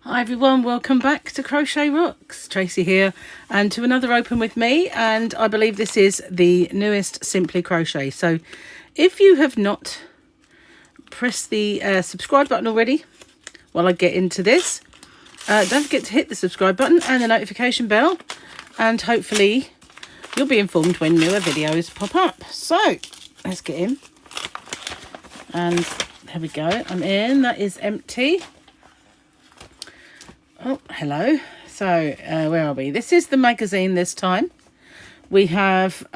Hi everyone, welcome back to Crochet Rocks. Tracy here, and to another open with me, and I believe this is the newest Simply Crochet. So if you have not pressed the subscribe button already while I get into this, don't forget to hit the subscribe button and the notification bell, and hopefully you'll be informed when newer videos pop up. So let's get in, and there we go, I'm in. That is empty. Oh, hello. So, where are we? This is the magazine this time. We have,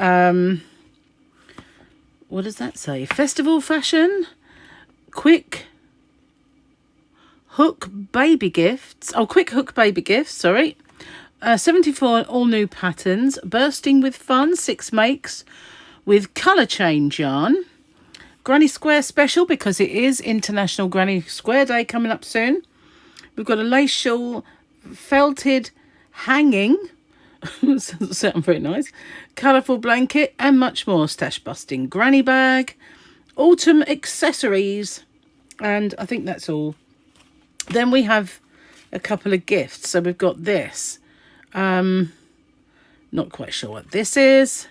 what does that say? Festival fashion, quick hook baby gifts. Oh, quick hook baby gifts, sorry. 74 all new patterns, bursting with fun, 6 makes with colour change yarn. Granny Square special because it is International Granny Square Day coming up soon. We've got a lace shawl, felted hanging, doesn't sound very nice, colourful blanket, and much more. Stash busting granny bag, autumn accessories, and I think that's all. Then we have a couple of gifts. So we've got this. Not quite sure what this is.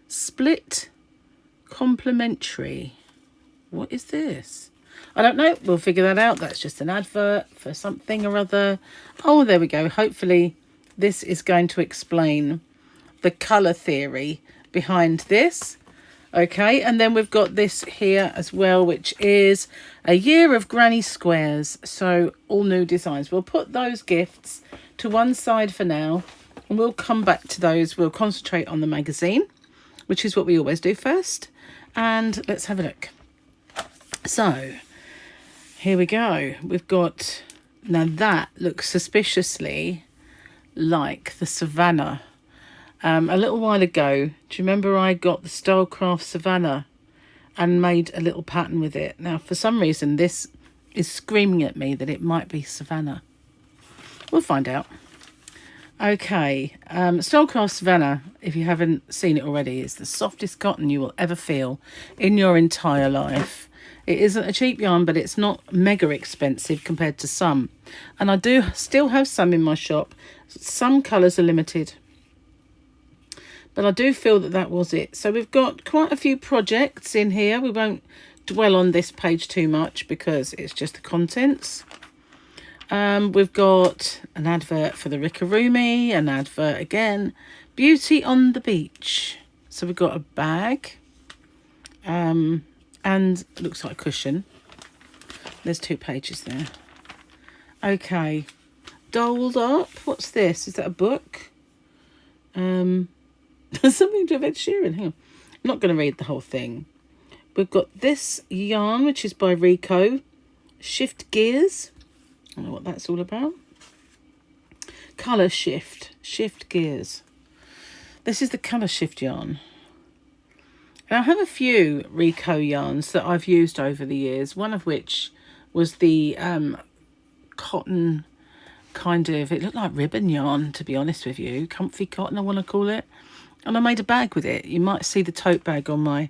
Split complimentary. What is this? I don't know. We'll figure that out. That's just an advert for something or other. Oh, there we go. Hopefully this is going to explain the colour theory behind this. Okay, and then we've got this here as well, which is a year of granny squares. So all new designs. We'll put those gifts to one side for now, and we'll come back to those. We'll concentrate on the magazine, which is what we always do first. And let's have a look. So here we go. We've got, now that looks suspiciously like the Savannah. A little while ago, do you remember I got the Stylecraft Savannah and made a little pattern with it? Now, for some reason, this is screaming at me that it might be Savannah. We'll find out. Okay, Stylecraft Savannah, if you haven't seen it already, is the softest cotton you will ever feel in your entire life. It isn't a cheap yarn, but it's not mega expensive compared to some. And I do still have some in my shop. Some colours are limited. But I do feel that that was it. So we've got quite a few projects in here. We won't dwell on this page too much because it's just the contents. We've got an advert for the Rickaroomy, an advert again. Beauty on the beach. So we've got a bag. And it looks like a cushion. There's 2 pages there. Okay. Dolled up. What's this? Is that a book? Something to do with Ed Sheeran. Hang on. I'm not going to read the whole thing. We've got this yarn, which is by Rico. Shift Gears. I don't know what that's all about. Colour Shift. Shift Gears. This is the Colour Shift yarn. And I have a few Rico yarns that I've used over the years, one of which was the cotton kind of, it looked like ribbon yarn, to be honest with you. Comfy cotton, I want to call it. And I made a bag with it. You might see the tote bag on my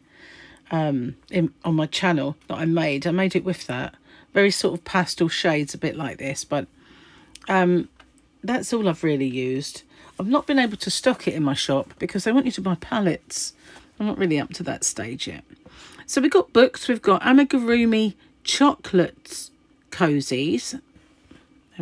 on my channel that I made. I made it with that. Very sort of pastel shades, a bit like this. But that's all I've really used. I've not been able to stock it in my shop because they want you to buy pallets. I'm not really up to that stage yet. So we've got books. We've got Amigurumi Chocolates Cozies. There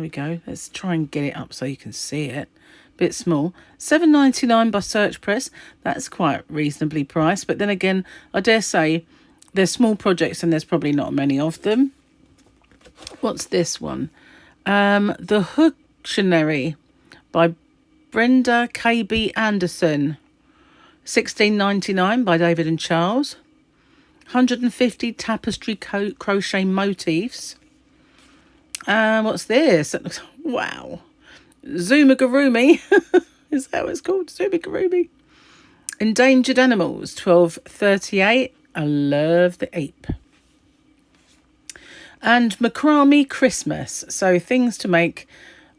we go. Let's try and get it up so you can see it. Bit small. $7.99 by Search Press. That's quite reasonably priced. But then again, I dare say they're small projects and there's probably not many of them. What's this one? The Wiktionary by Brenda K.B. Anderson. $16.99 by David and Charles. 150 tapestry crochet motifs. What's this? That looks, wow. Zoomigurumi. Is that what it's called? Zoomigurumi. Endangered Animals. $12.38. I love the ape. And Macrame Christmas. So things to make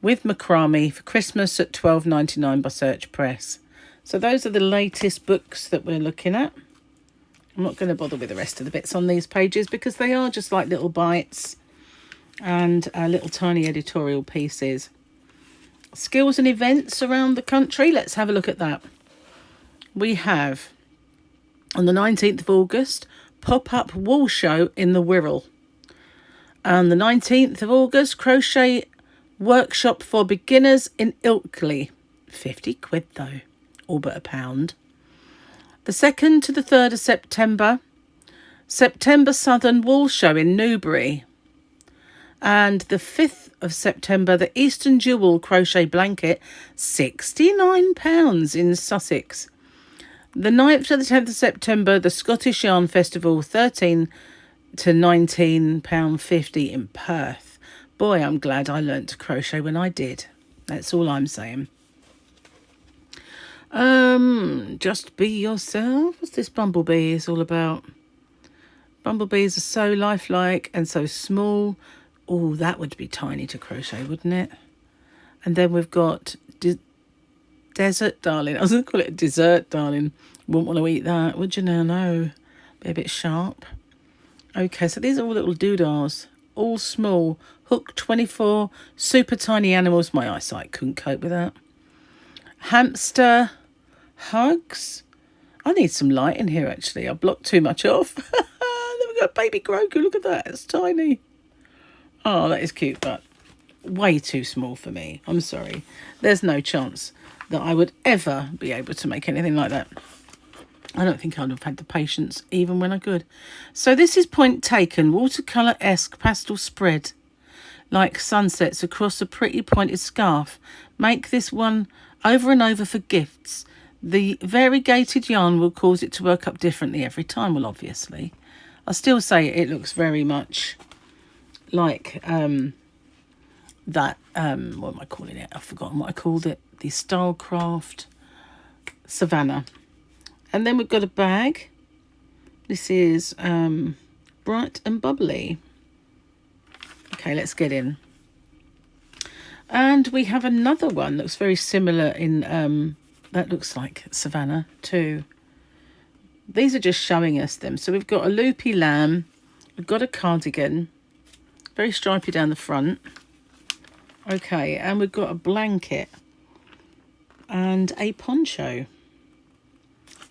with macrame for Christmas at $12.99 by Search Press. So those are the latest books that we're looking at. I'm not going to bother with the rest of the bits on these pages because they are just like little bites. and little tiny editorial pieces. Skills and events around the country. Let's have a look at that. We have on the 19th of August, pop-up wool show in the Wirral. On the 19th of August, crochet workshop for beginners in Ilkley. 50 quid though, all but £1. The 2nd to the 3rd of September, September Southern Wool Show in Newbury. And the 5th of September, the Eastern Jewel Crochet Blanket, £69 in Sussex. The 9th to the 10th of September, the Scottish Yarn Festival, £13 to £19.50 in Perth. Boy, I'm glad I learnt to crochet when I did. That's all I'm saying. Just be yourself. What's this bumblebee is all about? Bumblebees are so lifelike and so small. Oh, that would be tiny to crochet, wouldn't it? And then we've got Desert Darling. I was going to call it a dessert, darling. Wouldn't want to eat that, would you now? No. Be a bit sharp. Okay, so these are all little doodahs. All small. Hook 24. Super tiny animals. My eyesight couldn't cope with that. Hamster hugs. I need some light in here, actually. I blocked too much off. Then we've got baby Grogu. Look at that. It's tiny. Oh, that is cute, but way too small for me. I'm sorry. There's no chance that I would ever be able to make anything like that. I don't think I'd have had the patience even when I could. So this is Point Taken. Watercolour-esque pastel spread like sunsets across a pretty pointed scarf. Make this one over and over for gifts. The variegated yarn will cause it to work up differently every time. Well, obviously. I still say it looks very much like that, what am I calling it? I've forgotten what I called it. The Stylecraft Savannah. And then we've got a bag. This is bright and bubbly. Okay, let's get in. And we have another one that looks very similar in, that looks like Savannah too. These are just showing us them. So we've got a loopy lamb. We've got a cardigan. Very stripy down the front. Okay, and we've got a blanket and a poncho.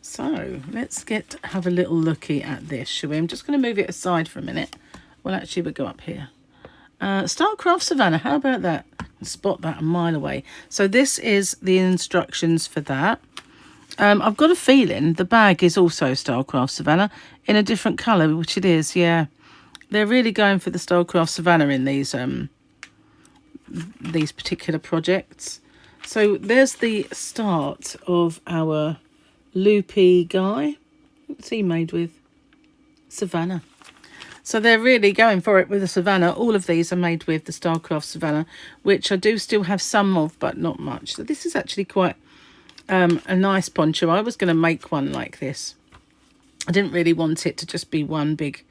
So let's have a little looky at this, shall we? I'm just going to move it aside for a minute. Well, actually, we'll go up here. Stylecraft Savannah, how about that? Spot that a mile away. So this is the instructions for that. I've got a feeling the bag is also Stylecraft Savannah in a different colour, which it is, yeah. They're really going for the Stylecraft Savannah in these particular projects. So there's the start of our loopy guy. What's he made with? Savannah. So they're really going for it with the Savannah. All of these are made with the Stylecraft Savannah, which I do still have some of, but not much. So this is actually quite a nice poncho. I was going to make one like this. I didn't really want it to just be one big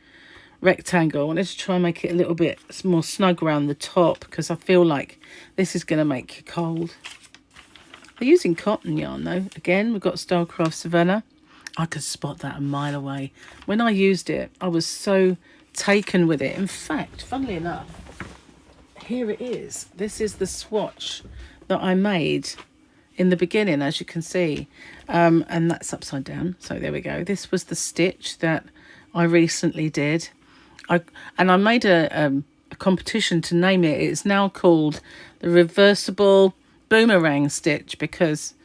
rectangle. I wanted to try and make it a little bit more snug around the top because I feel like this is going to make you cold. They're using cotton yarn though. Again, we've got Stylecraft Savannah. I could spot that a mile away. When I used it, I was so taken with it. In fact, funnily enough, here it is. This is the swatch that I made in the beginning, as you can see. And that's upside down. So there we go. This was the stitch that I recently did. I made a competition to name it. It's now called the Reversible Boomerang Stitch because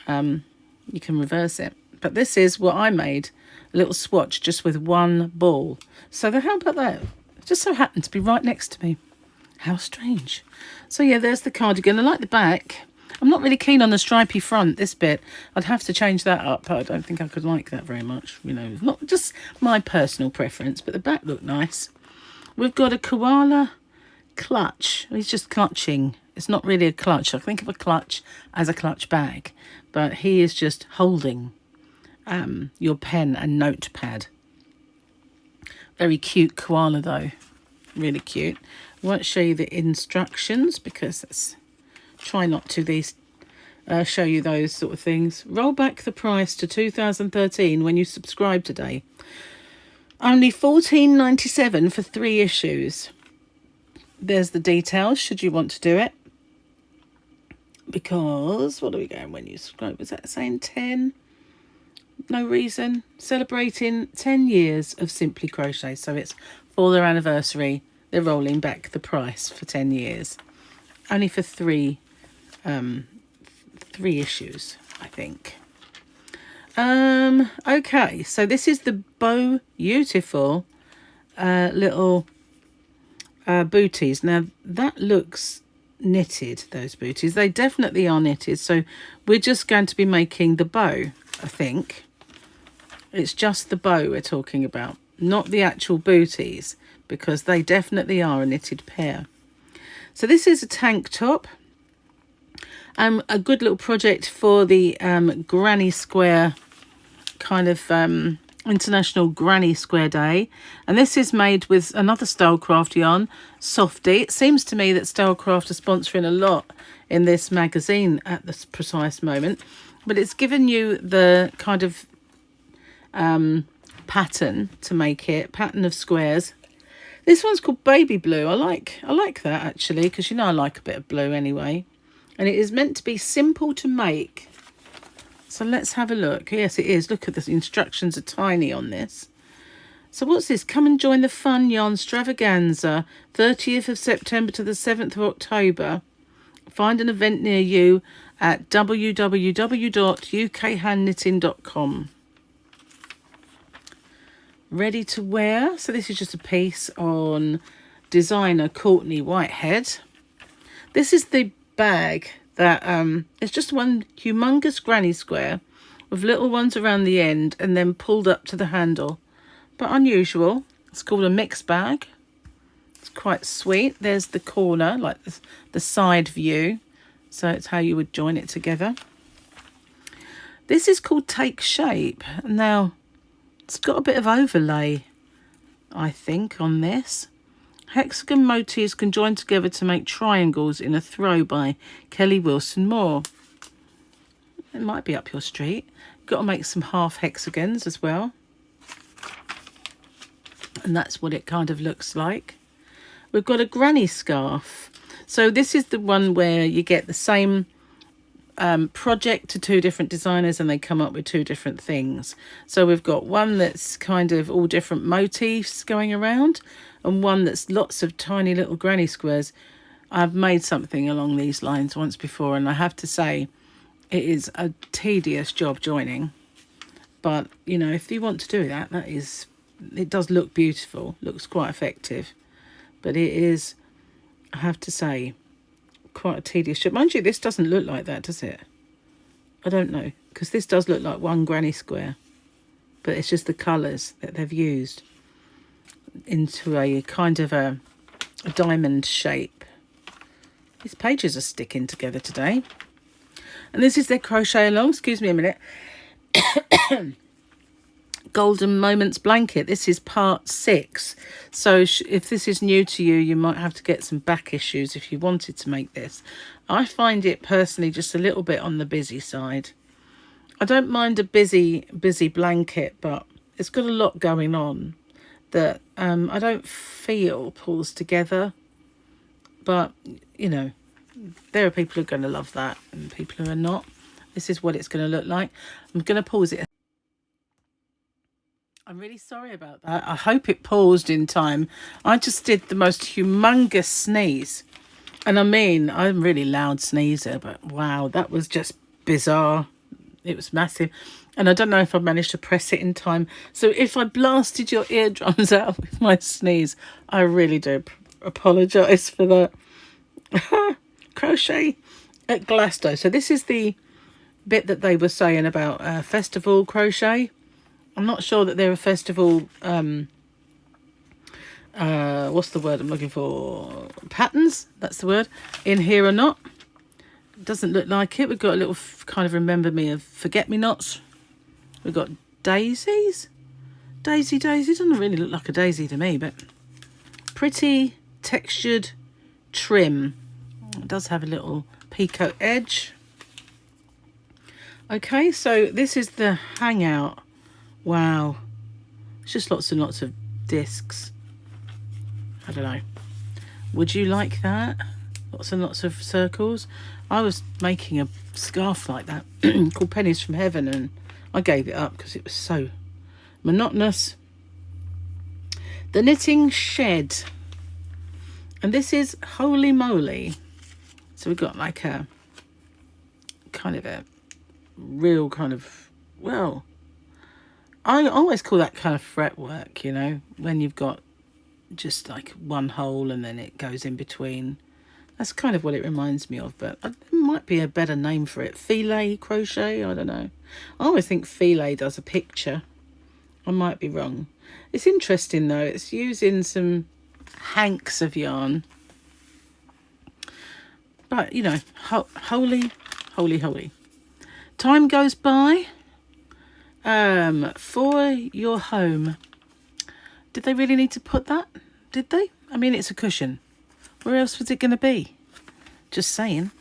you can reverse it. But this is what I made, a little swatch just with one ball. So how about that? It just so happened to be right next to me. How strange. So yeah, there's the cardigan. I like the back. I'm not really keen on the stripy front, this bit. I'd have to change that up. I don't think I could like that very much. You know, not just my personal preference, but the back looked nice. We've got a Koala Clutch. He's just clutching. It's not really a clutch. I think of a clutch as a clutch bag, but he is just holding your pen and notepad. Very cute koala though. Really cute. I won't show you the instructions because that's... Try not to show you those sort of things. Roll back the price to 2013 when you subscribe today. Only $14.97 for 3 issues. there's the details should you want to do it. Because, what are we going when you subscribe? Was that saying 10? No reason. Celebrating 10 years of Simply Crochet. So it's for their anniversary. They're rolling back the price for 10 years. Only for three issues, I think. Okay, so this is the beautiful little booties. Now that looks knitted, those booties. They definitely are knitted, so we're just going to be making the bow. I think it's just the bow we're talking about, not the actual booties, because they definitely are a knitted pair. So this is a tank top, a good little project for the Granny Square kind of International Granny Square Day, and this is made with another Stylecraft yarn, Softy. It seems to me that Stylecraft are sponsoring a lot in this magazine at this precise moment, but it's given you the kind of pattern to make it, pattern of squares. This one's called Baby Blue. I like that actually, because you know I like a bit of blue anyway, and it is meant to be simple to make. So let's have a look. Yes, it is. Look at the instructions are tiny on this. So what's this? Come and join the fun yarn extravaganza, 30th of September to the 7th of October. Find an event near you at www.ukhandknitting.com. Ready to wear. So this is just a piece on designer Courtney Whitehead. This is the bag that it's just one humongous granny square with little ones around the end and then pulled up to the handle, but unusual. It's called a mix bag. It's quite sweet. There's the corner, like the side view, so it's how you would join it together. This is called Take Shape. Now it's got a bit of overlay, I think, on this. Hexagon motifs can join together to make triangles in a throw by Kelly Wilson Moore. It might be up your street. Got to make some half hexagons as well. And that's what it kind of looks like. We've got a granny scarf. So this is the one where you get the same project to two different designers and they come up with two different things. So we've got one that's kind of all different motifs going around, and one that's lots of tiny little granny squares. I've made something along these lines once before, and I have to say it is a tedious job joining. But, you know, if you want to do that, it does look beautiful, looks quite effective. But it is, I have to say, quite a tedious job. Mind you, this doesn't look like that, does it? I don't know, because this does look like one granny square. But it's just the colours that they've used into a kind of a diamond shape. These pages are sticking together today. And this is their crochet along. Excuse me a minute. Golden Moments blanket. This is part 6. So if this is new to you, you might have to get some back issues if you wanted to make this. I find it personally just a little bit on the busy side. I don't mind a busy blanket, but it's got a lot going on that I don't feel pulls together. But, you know, there are people who are going to love that and people who are not. This is what it's going to look like. I'm going to pause it. I'm really sorry about that. I hope it paused in time. I just did the most humongous sneeze. And I mean, I'm a really loud sneezer, but wow, that was just bizarre. It was massive. And I don't know if I managed to press it in time. So if I blasted your eardrums out with my sneeze, I really do apologise for that. Crochet at Glasgow. So this is the bit that they were saying about festival crochet. I'm not sure that they're a festival, what's the word I'm looking for? Patterns, that's the word, in here or not. Doesn't look like it. We've got a little kind of remember me of forget-me-nots. We've got daisies. Daisy doesn't really look like a daisy to me, but pretty textured trim. It does have a little picot edge. Okay, so this is the hangout. Wow, it's just lots and lots of discs. I don't know. Would you like that? Lots and lots of circles. I was making a scarf like that called Pennies from Heaven, and I gave it up because it was so monotonous. The Knitting Shed. And this is Holy Moly. So we've got like a kind of a real kind of, well, I always call that kind of fretwork, you know, when you've got just like one hole and then it goes in between. That's kind of what it reminds me of, but there might be a better name for it. Filet crochet, I don't know. I always think filet does a picture. I might be wrong. It's interesting though. It's using some hanks of yarn. But, you know, holy. Time goes by. For your home. Did they really need to put that? Did they? I mean, it's a cushion. Where else was it going to be? Just saying.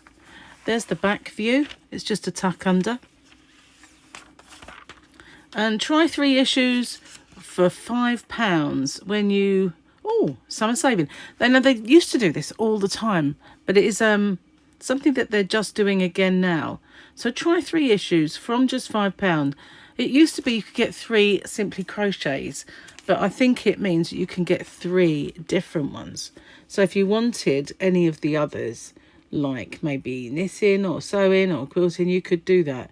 There's the back view. It's just a tuck under. And try 3 issues for £5 when you... Oh, summer saving. They used to do this all the time, but it is something that they're just doing again now. So try 3 issues from just £5. It used to be you could get 3 simply crochets, but I think it means you can get 3 different ones. So if you wanted any of the others, like maybe knitting or sewing or quilting, you could do that.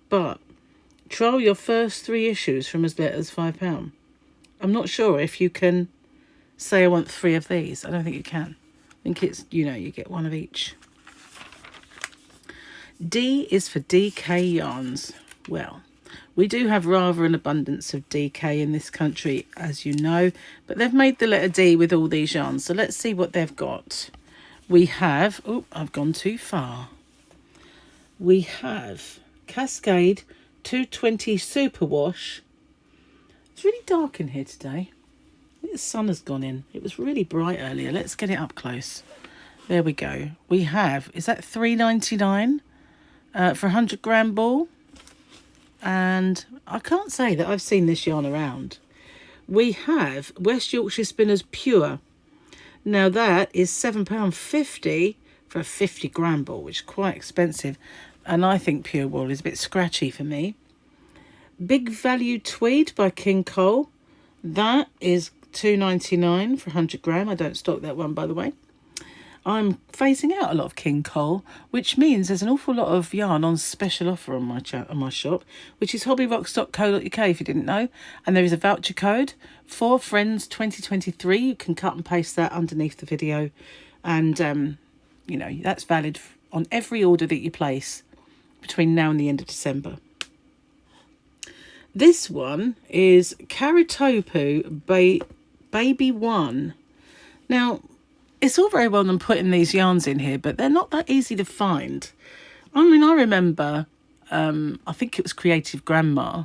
But trial your first 3 issues from as little as £5. I'm not sure if you can say I want 3 of these. I don't think you can. I think it's, you know, you get 1 of each. D is for DK yarns. Well, we do have rather an abundance of DK in this country, as you know, but they've made the letter D with all these yarns. So let's see what they've got. We have, oh, I've gone too far. We have Cascade 220 Superwash. It's really dark in here today. I think the sun has gone in. It was really bright earlier. Let's get it up close. There we go. We have, is that $3.99 for a 100 gram ball? And I can't say that I've seen this yarn around. We have West Yorkshire Spinners Pure. Now that is £7.50 for a 50 gram ball, which is quite expensive. And I think pure wool is a bit scratchy for me. Big Value Tweed by King Cole. That is £2.99 for 100 gram. I don't stock that one, by the way. I'm phasing out a lot of King Cole, which means there's an awful lot of yarn on special offer on my shop, which is hobbyrocks.co.uk if you didn't know. And there is a voucher code for Friends 2023. You can cut and paste that underneath the video. And, you know, that's valid on every order that you place between now and the end of December. This one is Karitopu Baby 1. Now, it's all very well them putting these yarns in here, but they're not that easy to find. I mean, I remember, I think it was Creative Grandma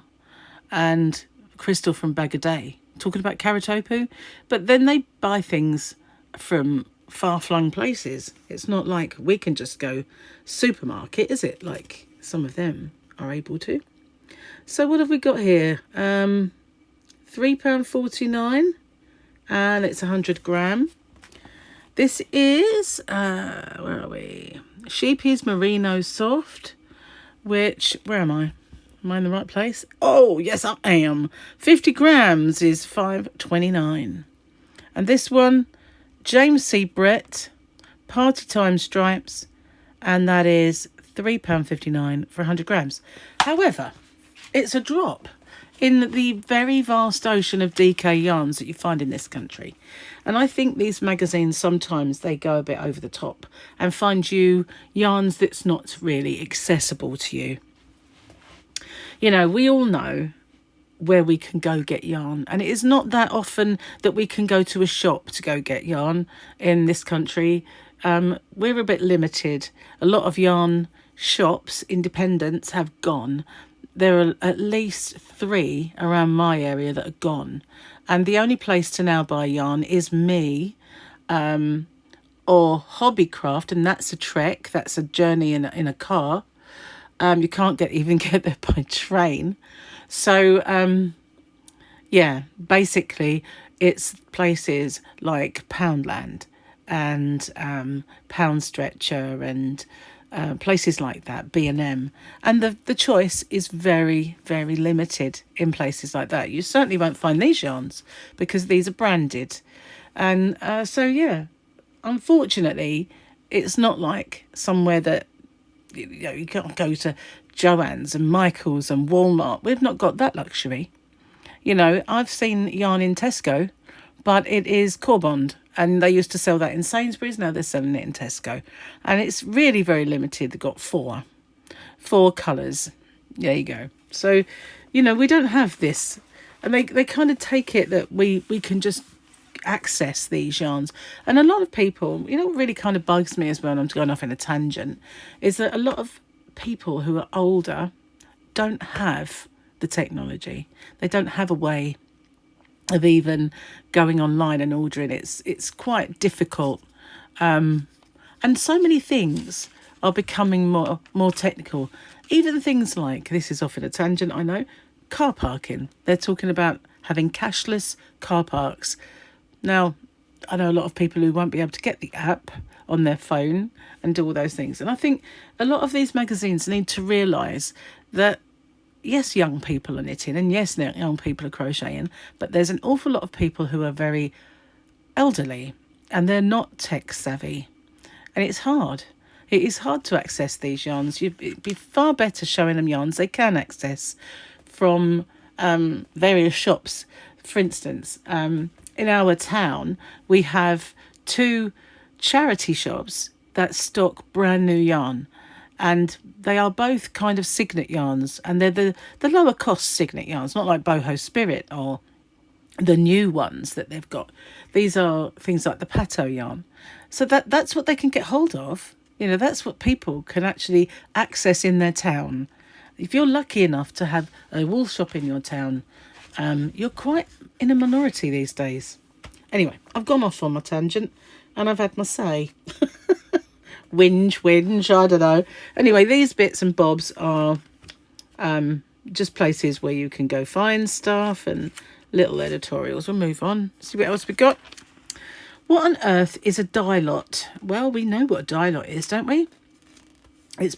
and Crystal from Bag a Day talking about Karitopu, but then they buy things from far-flung places. It's not like we can just go supermarket, is it? Like some of them are able to. So what have we got here? £3.49 and it's 100 gram. This is, where are we? Sheepies Merino Soft, which, where am I? Am I in the right place? Oh, yes, I am. 50 grams is $5.29. And this one, James C. Brett, Party Time Stripes, and that is £3.59 for 100 grams. However, it's a drop in the very vast ocean of DK yarns that you find in this country. And I think these magazines, sometimes they go a bit over the top and find you yarns that's not really accessible to you. You know, we all know where we can go get yarn, and it is not that often that we can go to a shop to go get yarn in this country. We're a bit limited. A lot of yarn shops, independents, have gone. There are at least 3 around my area that are gone. And the only place to now buy yarn is me or Hobbycraft, and that's a trek. That's a journey in a car. You can't even get there by train. So, yeah, basically it's places like Poundland, and Pound Stretcher and places like that, B&M. And the choice is very, very limited in places like that. You certainly won't find these yarns because these are branded. And so, yeah, unfortunately, it's not like somewhere that, you can't go to Joann's and Michael's and Walmart. We've not got that luxury. I've seen yarn in Tesco, but it is Corbond, and they used to sell that in Sainsbury's. Now they're selling it in Tesco, and it's really very limited. They've got four colours. There you go. So, we don't have this, and they kind of take it that we can just access these yarns. And a lot of people, what really kind of bugs me as well, and I'm going off in a tangent, is that a lot of people who are older don't have the technology. They don't have a way of even going online and ordering. It's quite difficult, and so many things are becoming more technical. Even things like, this is off in a tangent, I know, car parking. They're talking about having cashless car parks. Now, I know a lot of people who won't be able to get the app on their phone and do all those things. And I think a lot of these magazines need to realise that, yes, young people are knitting, and yes, young people are crocheting, but there's an awful lot of people who are very elderly and they're not tech savvy. And it's hard. It is hard to access these yarns. It'd be far better showing them yarns they can access from various shops. For instance, in our town, we have 2 charity shops that stock brand new yarn, and they are both kind of signet yarns, and they're the lower cost signet yarns, not like Boho Spirit or the new ones that they've got. These are things like the Pato yarn. So that's what they can get hold of. That's what people can actually access in their town. If you're lucky enough to have a wool shop in your town, you're quite in a minority these days. Anyway, I've gone off on my tangent and I've had my say. Whinge, I don't know. Anyway, these bits and bobs are just places where you can go find stuff and little editorials. We'll move on. See what else we got. What on earth is a die lot? Well, we know what a die lot is, don't we? It's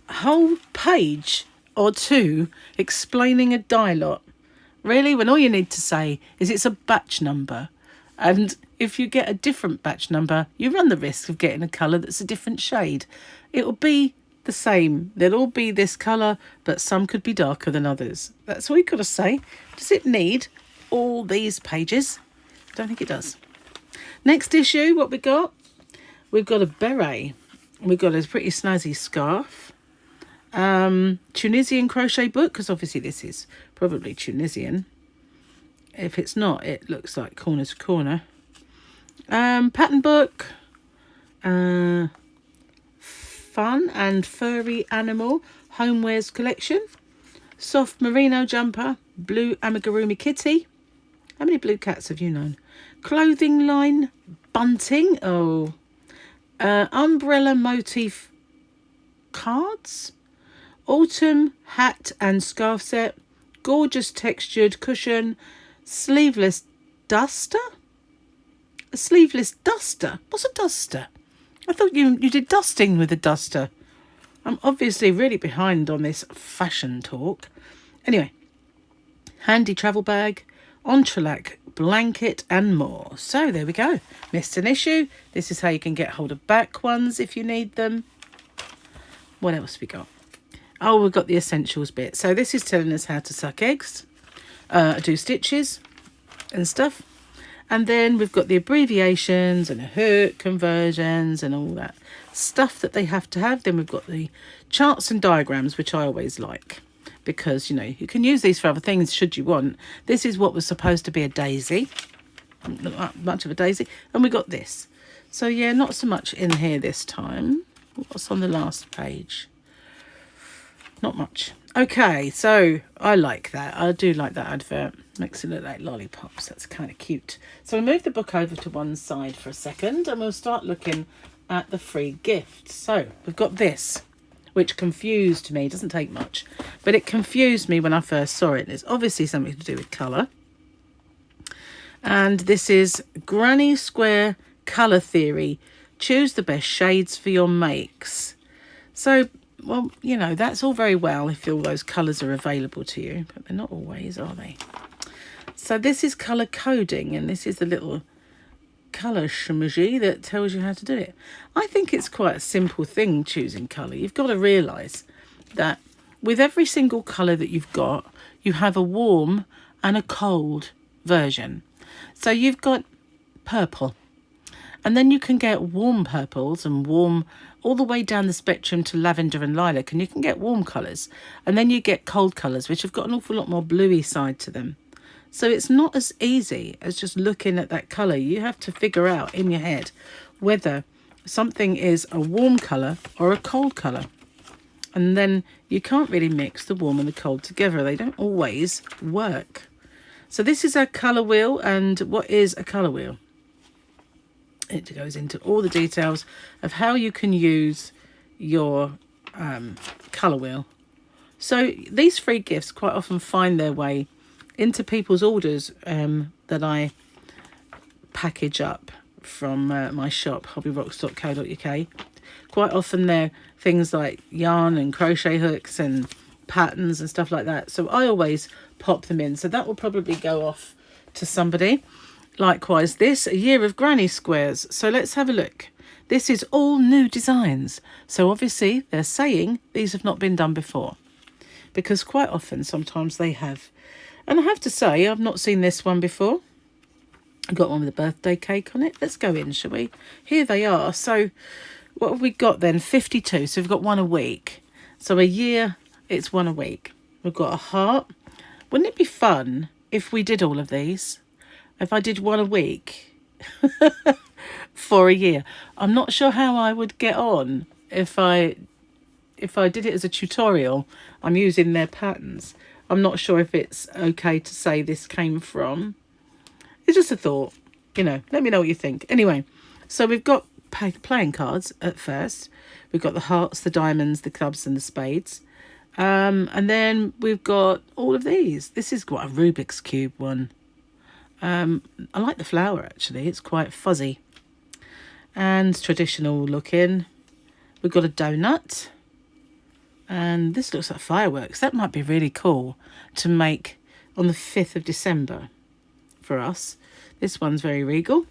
a whole page or 2 explaining a die lot. Really? When all you need to say is it's a batch number. And if you get a different batch number, you run the risk of getting a colour that's a different shade. It will be the same. They'll all be this colour, but some could be darker than others. That's all you've got to say. Does it need all these pages? I don't think it does. Next issue, what we got? We've got a beret. We've got a pretty snazzy scarf. Tunisian crochet book, because obviously this is probably Tunisian. If it's not, it looks like corner to corner. Pattern book. Fun and furry animal homewares collection. Soft merino jumper. Blue amigurumi kitty. How many blue cats have you known? Clothing line bunting. Oh. Umbrella motif cards. Autumn hat and scarf set. Gorgeous textured cushion. Sleeveless duster? A sleeveless duster? What's a duster? I thought you did dusting with a duster. I'm obviously really behind on this fashion talk. Anyway, handy travel bag, entrelac blanket and more. So there we go. Missed an issue. This is how you can get hold of back ones if you need them. What else we got? Oh, we've got the essentials bit. So this is telling us how to suck eggs, do stitches and stuff. And then we've got the abbreviations and hook conversions and all that stuff that they have to have. Then we've got the charts and diagrams, which I always like, because, you can use these for other things should you want. This is what was supposed to be a daisy. Not much of a daisy. And we got this. So, yeah, not so much in here this time. What's on the last page? Not much. Okay, so I like that. I do like that advert. Makes it look like lollipops. That's kind of cute. So we'll move the book over to one side for a second and we'll start looking at the free gifts. So we've got this, which confused me. It doesn't take much, but it confused me when I first saw it. It's obviously something to do with colour. And this is Granny Square colour theory. Choose the best shades for your makes. So, well, you know, that's all very well if all those colours are available to you, but they're not always, are they? So this is colour coding, and this is the little colour shmoozy that tells you how to do it. I think it's quite a simple thing, choosing colour. You've got to realise that with every single colour that you've got, you have a warm and a cold version. So you've got purple, and then you can get warm purples and warm all the way down the spectrum to lavender and lilac, and you can get warm colours. And then you get cold colours, which have got an awful lot more bluey side to them. So it's not as easy as just looking at that colour. You have to figure out in your head whether something is a warm colour or a cold colour. And then you can't really mix the warm and the cold together. They don't always work. So this is our colour wheel. And what is a colour wheel? It goes into all the details of how you can use your colour wheel. So these free gifts quite often find their way into people's orders that I package up from my shop, hobbyrocks.co.uk. Quite often they're things like yarn and crochet hooks and patterns and stuff like that. So I always pop them in. So that will probably go off to somebody. Likewise, this, a year of granny squares. So let's have a look. This is all new designs. So obviously they're saying these have not been done before, because quite often sometimes they have. And I have to say, I've not seen this one before. I've got one with a birthday cake on it. Let's go in, shall we? Here they are. So what have we got then? 52. So we've got one a week. So a year, it's one a week. We've got a heart. Wouldn't it be fun if we did all of these? If I did one a week for a year. I'm not sure how I would get on if I did it as a tutorial. I'm using their patterns. I'm not sure if it's okay to say this came from. It's just a thought, you know. Let me know what you think. Anyway, so we've got playing cards at first. We've got the hearts, the diamonds, the clubs and the spades. And then we've got all of these. This is quite a Rubik's Cube one. I like the flower, actually. It's quite fuzzy and traditional looking. We've got a donut. And this looks like fireworks. That might be really cool to make on the 5th of December for us. This one's very regal.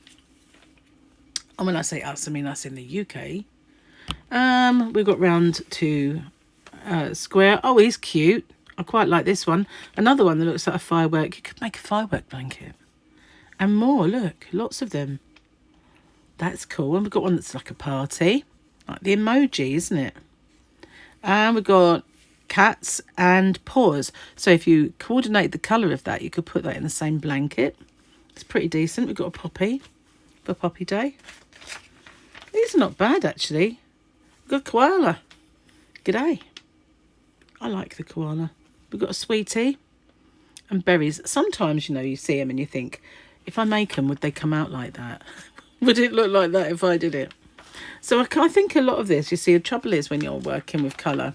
And when I say us, I mean us in the UK. We've got round to square. Oh, he's cute. I quite like this one. Another one that looks like a firework. You could make a firework blanket. And more, look. Lots of them. That's cool. And we've got one that's like a party. Like the emoji, isn't it? And we've got cats and paws. So if you coordinate the colour of that, you could put that in the same blanket. It's pretty decent. We've got a poppy for Poppy Day. These are not bad, actually. We've got a koala. G'day. I like the koala. We've got a sweetie and berries. Sometimes, you know, you see them and you think, if I make them, would they come out like that? Would it look like that if I did it? So I think a lot of this, you see, the trouble is when you're working with colour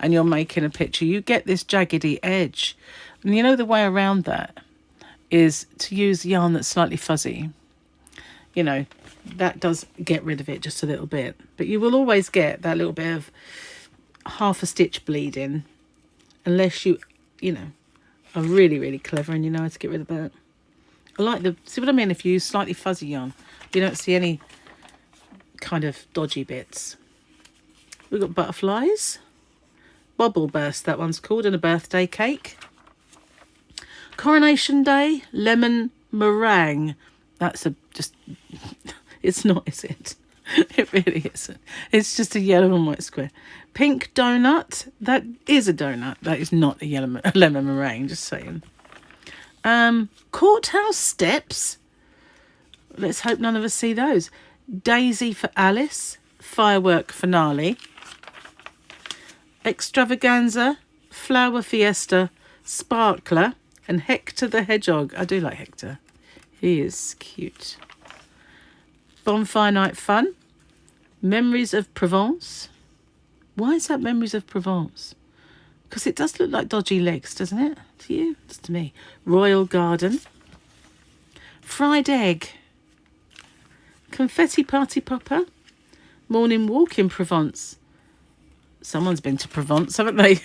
and you're making a picture, you get this jaggedy edge. And you know the way around that is to use yarn that's slightly fuzzy. You know, that does get rid of it just a little bit. But you will always get that little bit of half a stitch bleeding unless you know, are really, really clever and you know how to get rid of that. I like see what I mean? If you use slightly fuzzy yarn, you don't see any kind of dodgy bits. We've got butterflies, bubble burst, that one's called, and a birthday cake. Coronation Day, lemon meringue. That's it's not, is it? It really isn't. It's just a yellow and white square. Pink donut. That is a donut. That is not a lemon meringue, just saying. Courthouse steps. Let's hope none of us see those. Daisy for Alice. Firework finale. Extravaganza. Flower fiesta. Sparkler. And Hector the Hedgehog. I do like Hector. He is cute. Bonfire Night Fun. Memories of Provence. Why is that Memories of Provence? Because it does look like dodgy legs, doesn't it? To you? It's to me. Royal Garden. Fried egg. Confetti Party Popper. Morning Walk in Provence. Someone's been to Provence, haven't they?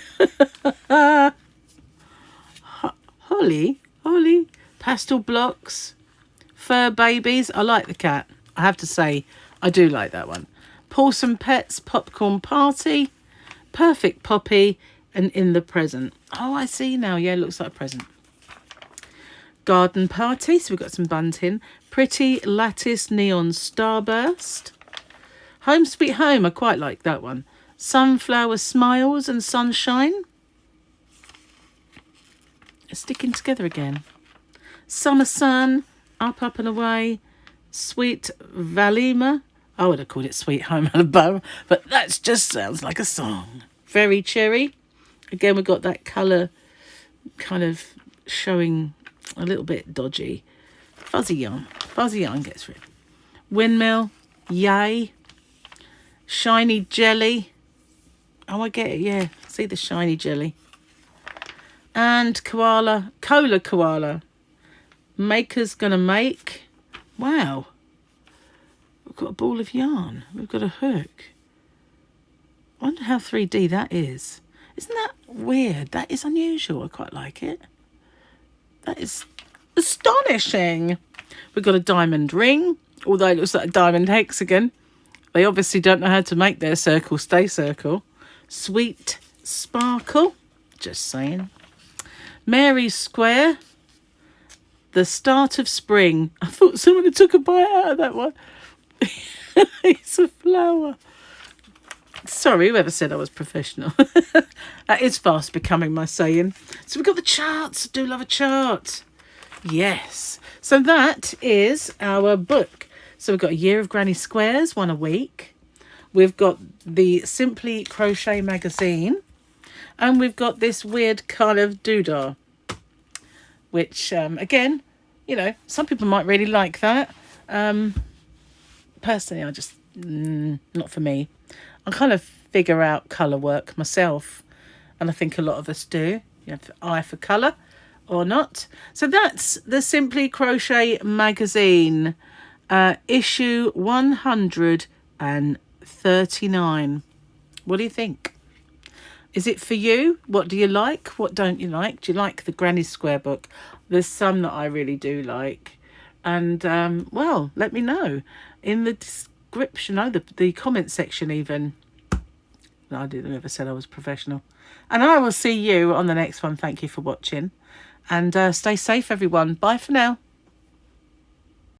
Holly. Pastel blocks. Fur babies. I like the cat. I have to say, I do like that one. Porcelain Pets Popcorn Party. Perfect Poppy. And In the Present. Oh, I see now. Yeah, looks like a present. Garden Party. So we've got some bunting. Pretty Lattice Neon Starburst. Home Sweet Home. I quite like that one. Sunflower Smiles and Sunshine. It's sticking together again. Summer Sun. Up and Away. Sweet Valima. I would have called it Sweet Home Alabama, but that just sounds like a song. Very Cherry. Again, we've got that colour kind of showing a little bit dodgy. Fuzzy Yarn. Fuzzy Yarn gets rid. Windmill. Yay. Shiny Jelly. Oh, I get it, yeah. See the shiny jelly. And Koala. Koala. Maker's Gonna Make. Wow. We've got a ball of yarn. We've got a hook. I wonder how 3D that is. Isn't that weird? That is unusual. I quite like it. That is astonishing. We've got a diamond ring, although it looks like a diamond hexagon. They obviously don't know how to make their circle stay circle. Sweet Sparkle. Just saying. Mary's Square. The Start of Spring. I thought someone had took a bite out of that one. It's a flower. Sorry, whoever said I was professional. That is fast becoming my saying. So we've got the charts. I do love a chart. Yes. So that is our book. So we've got a Year of Granny Squares, one a week. We've got the Simply Crochet magazine. And we've got this weird kind of doodah. Which, again, you know, some people might really like that. Personally, I just, not for me. I kind of figure out colour work myself. And I think a lot of us do. You have an eye for colour or not. So that's the Simply Crochet magazine. Issue 139. What do you think? Is it for you? What do you like? What don't you like? Do you like the Granny Square book? There's some that I really do like. And, well, let me know in the description, the comment section even. I didn't ever said I was professional. And I will see you on the next one. Thank you for watching. And stay safe, everyone. Bye for now.